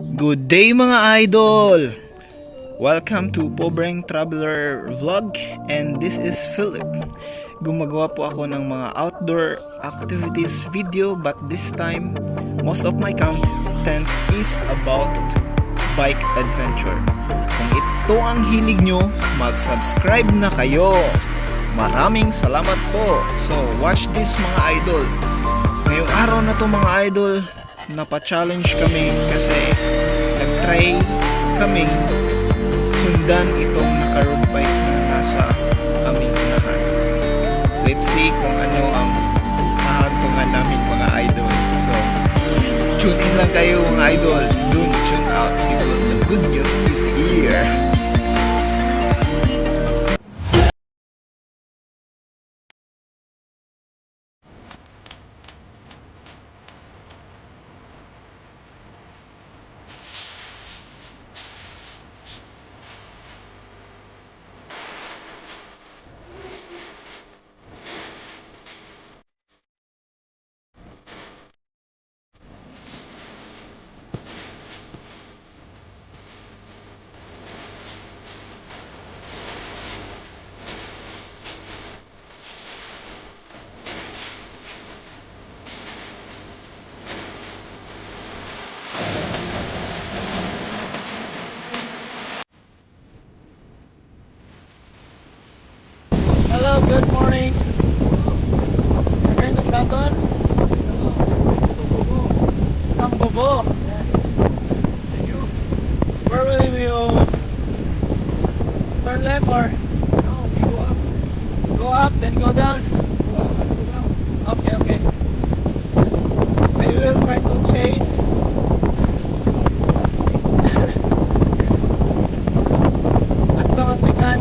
Good day mga idol! Welcome to Pobreng Traveler Vlog, and this is Philip. Gumagawa po ako ng mga outdoor activities video, but this time most of my content is about bike adventure. Kung ito ang hilig nyo, mag-subscribe na kayo. Maraming salamat po. So watch this mga idol. Ngayong araw na to mga idol, napa-challenge kami kasi nag-try kaming sundan itong naka-road bike na nasa aming unahan. Let's see kung ano ang hahantungan namin mga idol. So, tune in lang kayo mga idol. Don't tune out because the good news is here. Hello, good morning. You're in the shotgun? Tambobo. And you? Where will we go? Turn left or? No, we go up. Go up, then go down? Go up, go down. Okay, okay. Maybe we'll try to chase. As long as we can.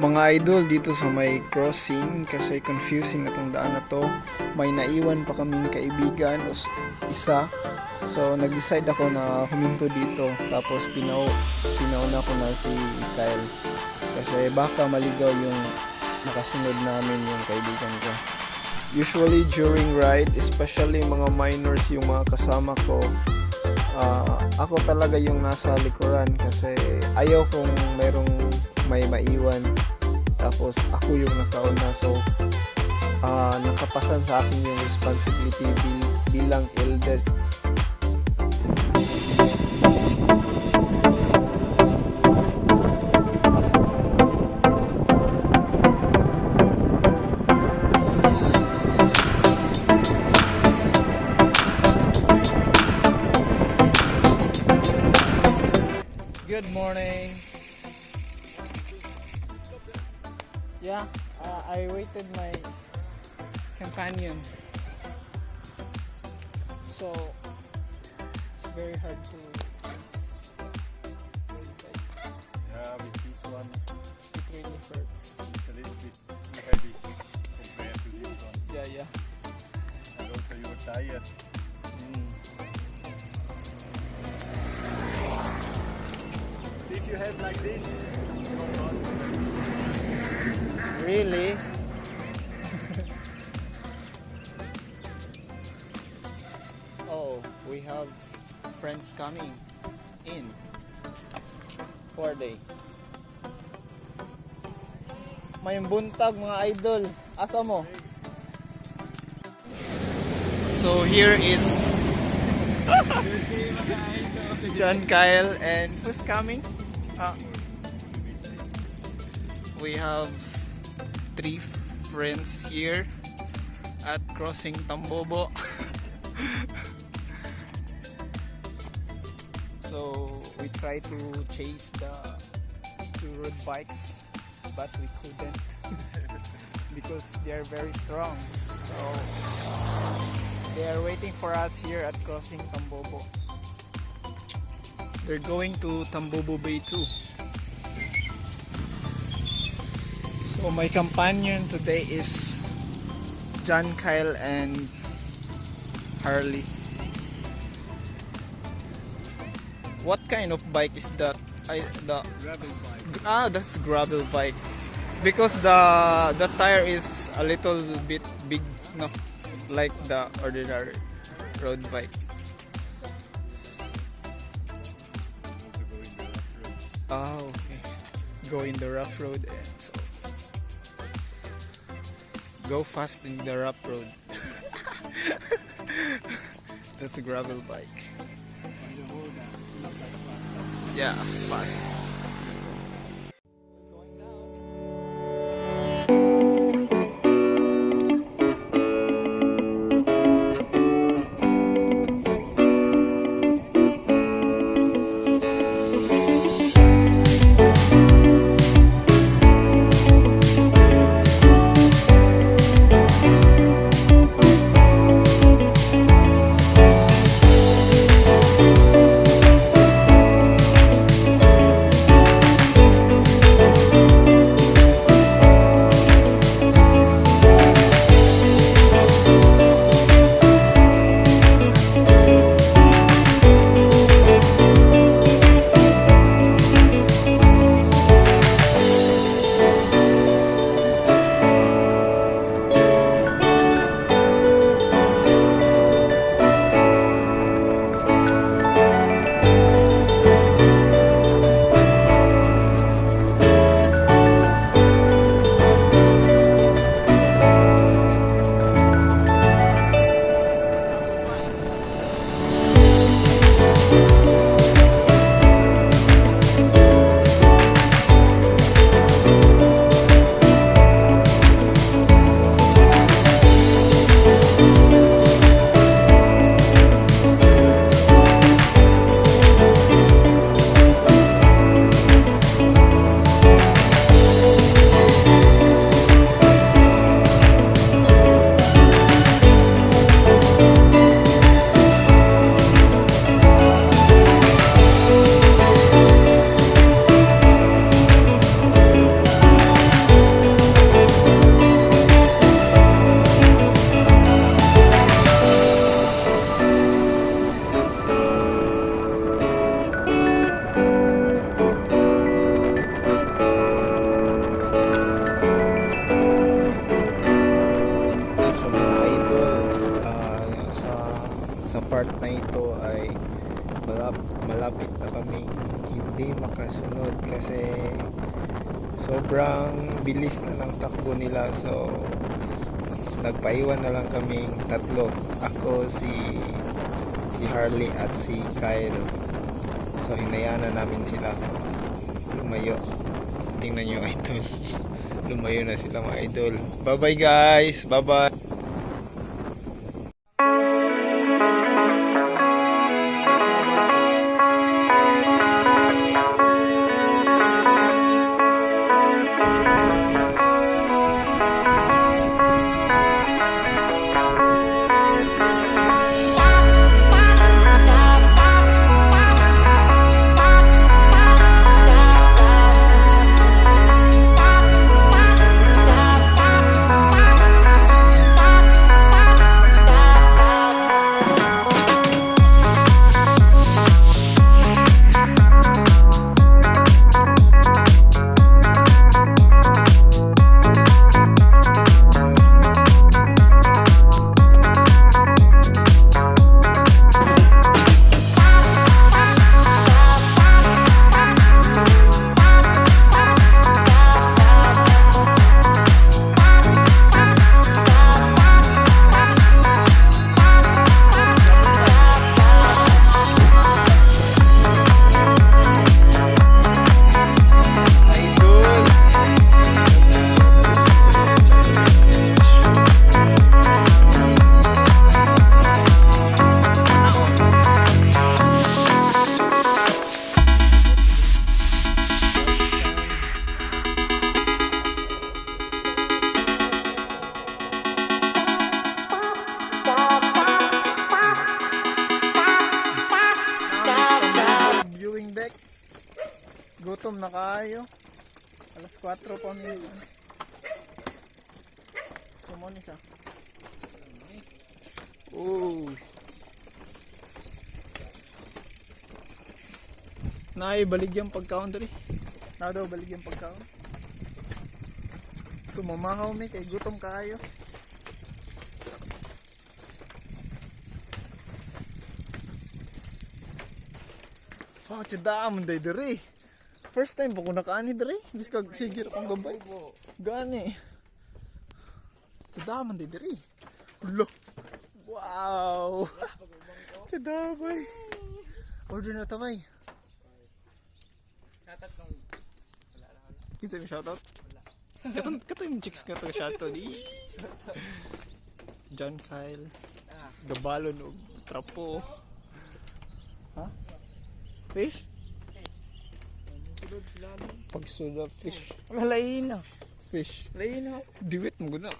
Mga idol, dito sa may crossing kasi confusing na tong daan na to, may naiwan pa kaming kaibigan o isa So nag-decide ako na huminto dito, tapos pinauna ko na si Kyle kasi baka maligaw yung nakasunod namin yung kaibigan ko. Usually during ride, especially mga minors yung mga kasama ko, ako talaga yung nasa likuran kasi ayaw kong merong may maiwan, tapos ako yung nakauna. So nakapasan sa akin yung responsibility bilang eldest. Good morning. Yeah, I waited my companion. So it's very hard to use the road bike. Yeah, with this one, It really hurts. it's a little bit too heavy compared to this one. Yeah. And also you were tired. If you have like this, you don't last. Really? Oh, we have friends coming in. Who are they? May buntag mga idol. Asa mo? So here is John, Kyle, and who's coming? We have 3 friends here at crossing Tambobo. So we try to chase the 2 road bikes, but we couldn't because they are very strong. So they are waiting for us here at crossing Tambobo. They're going to Tambobo Bay too. So my companion today is John, Kyle, and Harley. What kind of bike is that? Gravel bike. That's gravel bike. Because the tire is a little bit big, no, like the ordinary road bike. Also go in the rough roads. Okay. Go in the rough road and so go fast in the rough road. That's a gravel bike. On the road, not that fast. Yeah, it's fast. part na ito ay malapit na kami hindi makasunod kasi sobrang bilis na ng takbo nila. So nagpaiwan na lang kaming tatlo, ako, si Harley at si Kyle. So hinayaan na namin sila lumayo. Tingnan nyo idol, lumayo na sila mga idol. Bye bye guys, bye bye. Viewing deck. Gutom na kayo. Alas 4 pa ni. Sumoni siya. Oh. Baligyan pagkaon diri. Daw baligyan pagkaon. Sumamahaw mi kay gutom kayo. Oh, tiyadaan day diri. First time po ko nakaani diri. Bis kag sigir akong gabay. Gani. Tiyadaan day diri. Ulo. Wow. Tiyadabay. Order na tabay. Kinsa yung shoutout? Kato yung chicks nga taga-shoutout. John Kyle. Gabalon o trapo. Ha? Fish? Pagsulod fish. Malain na. Fish. Malain na. Diwit mo guna.